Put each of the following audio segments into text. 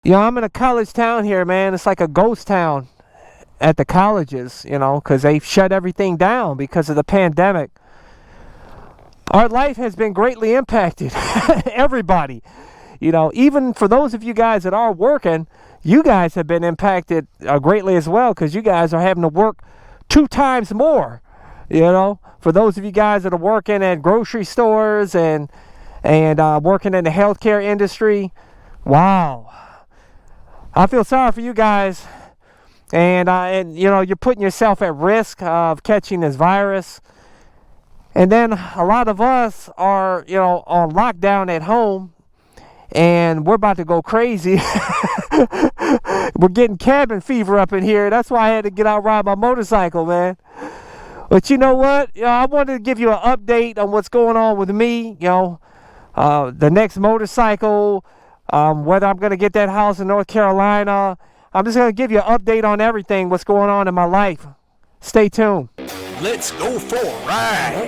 You know, I'm in a college town here, man. It's like a ghost town at the colleges, you know, because they've shut everything down because of the pandemic. Our life has been greatly impacted. Everybody. You know, even for those of you guys that are working, you guys have been impacted greatly as well, because you guys are having to work 2 times more. You know, for those of you guys that are working at grocery stores and working in the healthcare industry, wow. I feel sorry for you guys, and you know, you're putting yourself at risk of catching this virus. And then a lot of us are, you know, on lockdown at home, and we're about to go crazy. We're getting cabin fever up in here. That's why I had to get out and ride my motorcycle, man. But you know what? You know, I wanted to give you an update on what's going on with me. You know, the next motorcycle. Whether I'm going to get that house in North Carolina. I'm just going to give you an update on everything, what's going on in my life. Stay tuned. Let's go for a ride.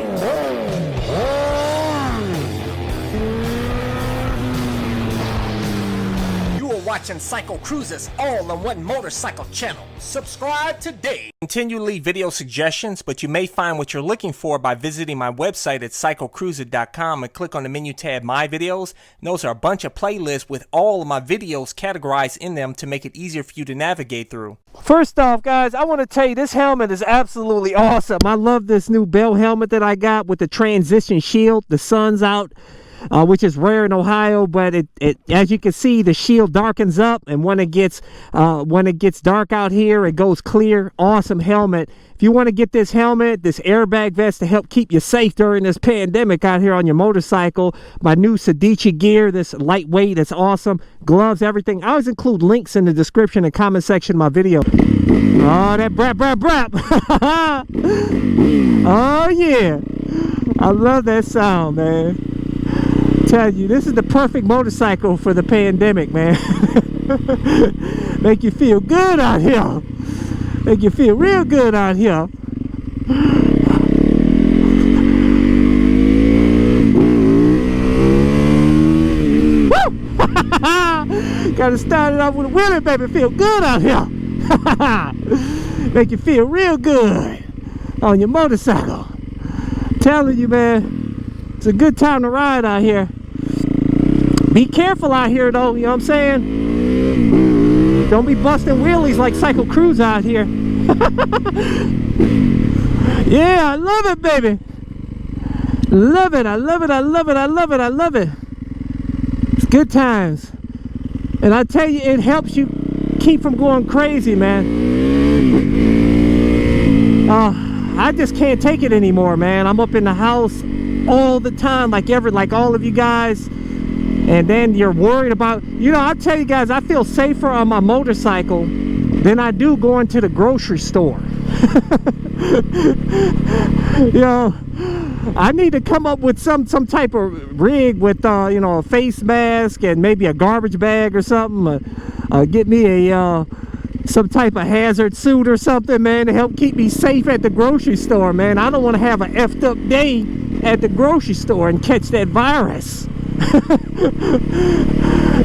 You are watching CycleCruza's all-in-one motorcycle channel. Subscribe today. Continually video suggestions, but you may find what you're looking for by visiting my website at CycleCruza.com and click on the menu tab My Videos. And those are a bunch of playlists with all of my videos categorized in them to make it easier for you to navigate through. First off, guys, I want to tell you this helmet is absolutely awesome. I love this new Bell helmet that I got with the transition shield. The sun's out, which is rare in Ohio, but it as you can see, the shield darkens up, and when it gets dark out here, it goes clear. Awesome helmet. If you want to get this helmet, this airbag vest to help keep you safe during this pandemic out here on your motorcycle, my new Sedici gear, this lightweight, it's awesome. Gloves, everything. I always include links in the description and comment section of my video. Oh, that brap, brap, brap. Oh, yeah. I love that sound, man. Tell you, this is the perfect motorcycle for the pandemic, man. Make you feel good out here. Make you feel real good out here. Woo! Gotta start it off with a wheelie, baby. Feel good out here. Make you feel real good on your motorcycle. Telling you, man, it's a good time to ride out here. Be careful out here, though, you know what I'm saying? Don't be busting wheelies like CycleCruza out here. Yeah, I love it, baby. Love it, I love it, I love it, I love it, I love it. It's good times. And I tell you, it helps you keep from going crazy, man. I just can't take it anymore, man. I'm up in the house all the time, like all of you guys. And then you're worried about, you know, I'll tell you guys, I feel safer on my motorcycle than I do going to the grocery store. You know, I need to come up with some type of rig with, you know, a face mask and maybe a garbage bag or something. Get me a some type of hazard suit or something, man, to help keep me safe at the grocery store, man. I don't want to have an effed up day at the grocery store and catch that virus. You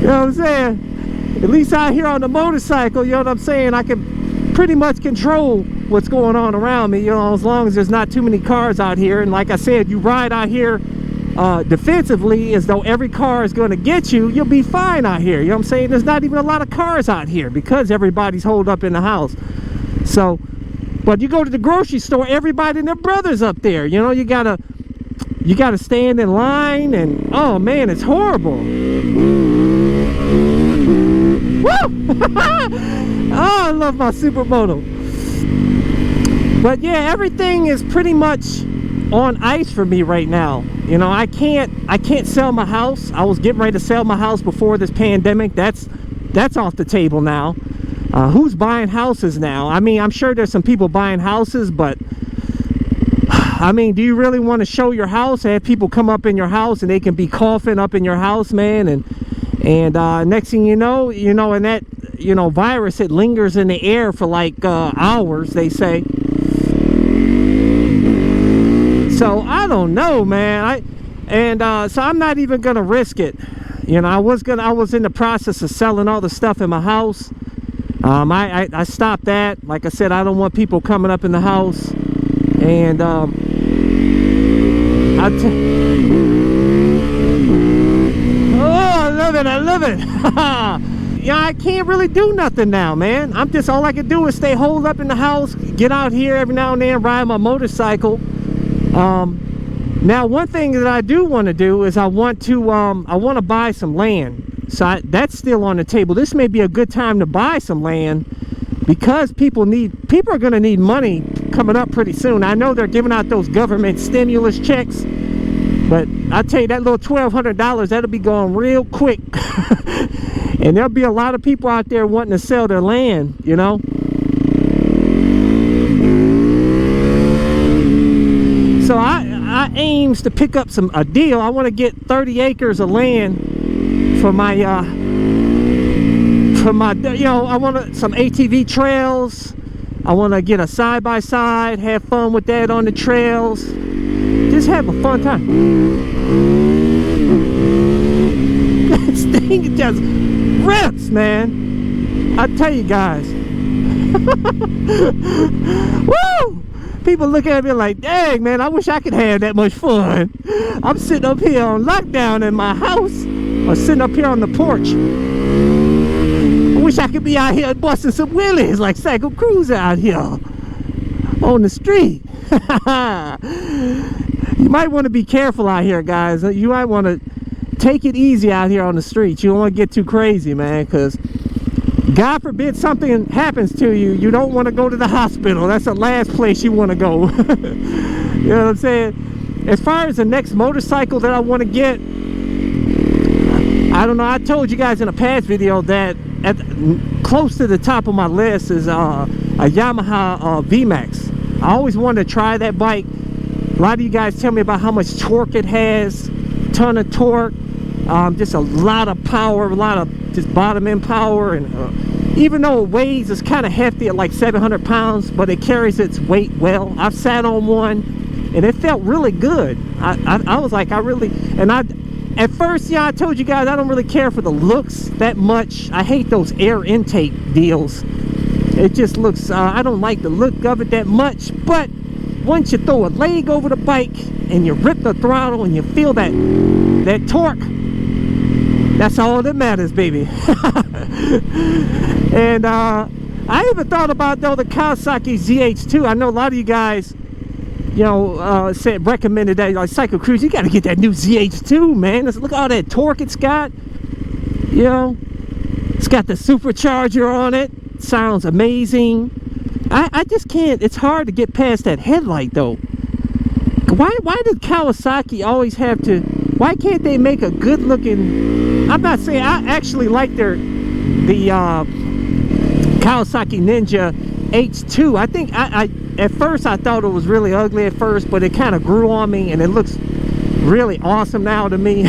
know what I'm saying? At least out here on the motorcycle, you know what I'm saying, I can pretty much control what's going on around me, you know, as long as there's not too many cars out here. And like I said, you ride out here defensively as though every car is going to get you, you'll be fine out here. You know what I'm saying? There's not even a lot of cars out here because everybody's holed up in the house. So, but you go to the grocery store, everybody and their brothers up there. You know, you gotta stand in line, and oh man, it's horrible. Woo! Oh, I love my Supermoto. But yeah, everything is pretty much on ice for me right now. You know, I can't sell my house. I was getting ready to sell my house before this pandemic. That's off the table now. Who's buying houses now? I mean, I'm sure there's some people buying houses, but I mean, do you really want to show your house and have people come up in your house and they can be coughing up in your house, man? And next thing you know, and that, you know, virus, it lingers in the air for like hours, they say. So I don't know, man. So I'm not even gonna risk it. You know, I was in the process of selling all the stuff in my house. I stopped that. Like I said, I don't want people coming up in the house. And oh, I love it, I love it. Yeah, I can't really do nothing now, man. All I can do is stay holed up in the house, get out here every now and then, ride my motorcycle. Now, one thing that I do want to do is I want to buy some land. So that's still on the table. This may be a good time to buy some land because people are going to need money coming up pretty soon. I know they're giving out those government stimulus checks, but I tell you, that little $1,200, that'll be going real quick. And there'll be a lot of people out there wanting to sell their land, you know. So I aims to pick up a deal. I want to get 30 acres of land for my you know, I want some ATV trails. I want to get a side-by-side, have fun with that on the trails, just have a fun time. This thing just rips, man. I tell you guys. Woo! People look at me like, dang, man, I wish I could have that much fun. I'm sitting up here on lockdown in my house, or sitting up here on the porch. I wish I could be out here busting some wheelies like CycleCruza out here on the street. You might want to be careful out here, guys. You might want to take it easy out here on the streets. You don't want to get too crazy, man, because God forbid something happens to you, you don't want to go to the hospital. That's the last place you want to go. You know what I'm saying? As far as the next motorcycle that I want to get, I don't know. I told you guys in a past video that close to the top of my list is a Yamaha VMAX. I always wanted to try that bike. A lot of you guys tell me about how much torque it has, ton of torque, just a lot of power, a lot of just bottom end power, and even though it weighs, it's kind of hefty at like 700 pounds, but it carries its weight well. I've sat on one and it felt really good. I was like, at first, yeah, I told you guys I don't really care for the looks that much. I hate those air intake deals. It just looks, I don't like the look of it that much, but once you throw a leg over the bike and you rip the throttle and you feel that torque, that's all that matters, baby. And I even thought about, though, the Kawasaki ZH2. I know a lot of you guys, you know, recommended that, like, CycleCruza, you got to get that new ZH2, man. Look at all that torque it's got. You know, it's got the supercharger on it. Sounds amazing. I just can't, it's hard to get past that headlight, though. Why did Kawasaki always have to, why can't they make a good looking, I'm not saying, I actually like the Kawasaki Ninja H2. I think at first I thought it was really ugly at first, but it kind of grew on me and it looks really awesome now to me.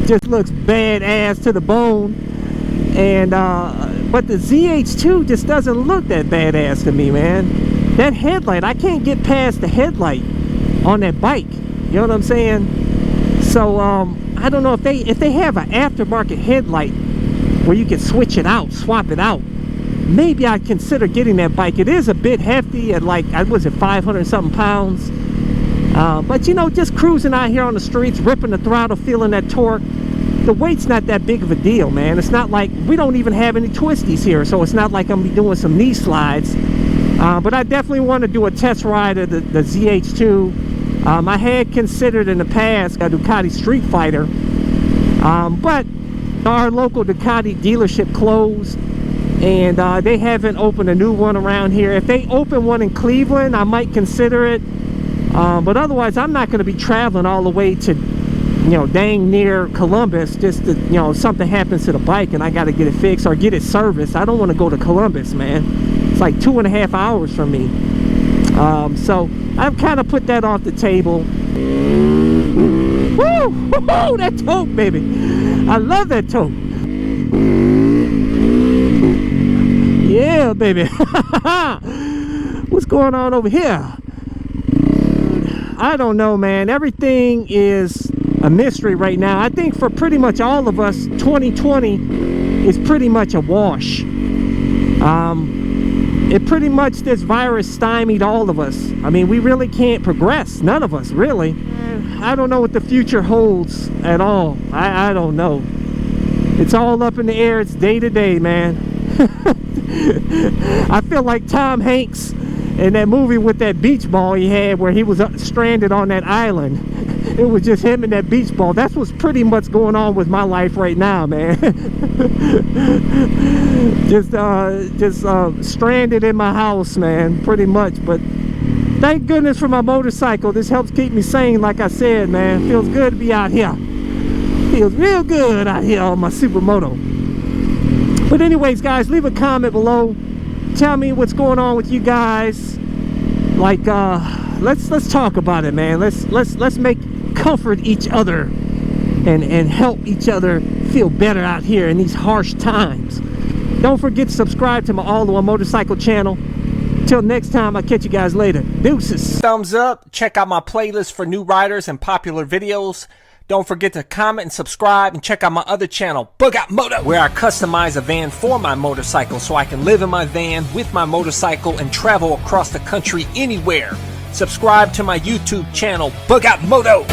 Just looks badass to the bone. And but the ZH2 just doesn't look that badass to me, man. That headlight, I can't get past the headlight on that bike. You know what I'm saying? So I don't know if they have an aftermarket headlight where you can switch it out, swap it out. Maybe I'd consider getting that bike. It is a bit hefty at like, was it 500 something pounds? But you know, just cruising out here on the streets, ripping the throttle, feeling that torque, the weight's not that big of a deal, man. It's not like, we don't even have any twisties here, so it's not like I'm gonna be doing some knee slides. But I definitely want to do a test ride of the ZH2. I had considered in the past a Ducati Street Fighter, but our local Ducati dealership closed, and they haven't opened a new one around here. If they open one in Cleveland, I might consider it, but otherwise I'm not going to be traveling all the way to, you know, dang near Columbus just to, you know, something happens to the bike and I got to get it fixed or get it serviced. I don't want to go to Columbus, man. It's like 2.5 hours from me. So I've kind of put that off the table. Woo! Woo! That tote, baby. I love that tote. Yeah, baby. What's going on over here? I don't know, man. Everything is a mystery right now. I think for pretty much all of us, 2020 is pretty much a wash. It pretty much, this virus stymied all of us. I mean, we really can't progress. None of us, really. I don't know what the future holds at all. I don't know. It's all up in the air. It's day to day, man. I feel like Tom Hanks in that movie with that beach ball he had, where he was stranded on that island. It was just him and that beach ball. That's what's pretty much going on with my life right now, man. just stranded in my house, man, pretty much. But thank goodness for my motorcycle. This helps keep me sane, like I said, man. Feels good to be out here. Feels real good out here on my Supermoto. But anyways, guys, leave a comment below. Tell me what's going on with you guys. Like, let's talk about it, man. Let's comfort each other and help each other feel better out here in these harsh times. Don't forget to subscribe to my All in One Motorcycle channel. Till next time, I'll catch you guys later. Deuces. Thumbs up. Check out my playlist for new riders and popular videos. Don't forget to comment and subscribe, and check out my other channel, Bug Out Moto, where I customize a van for my motorcycle so I can live in my van with my motorcycle and travel across the country anywhere. Subscribe to my YouTube channel, Bug Out Moto.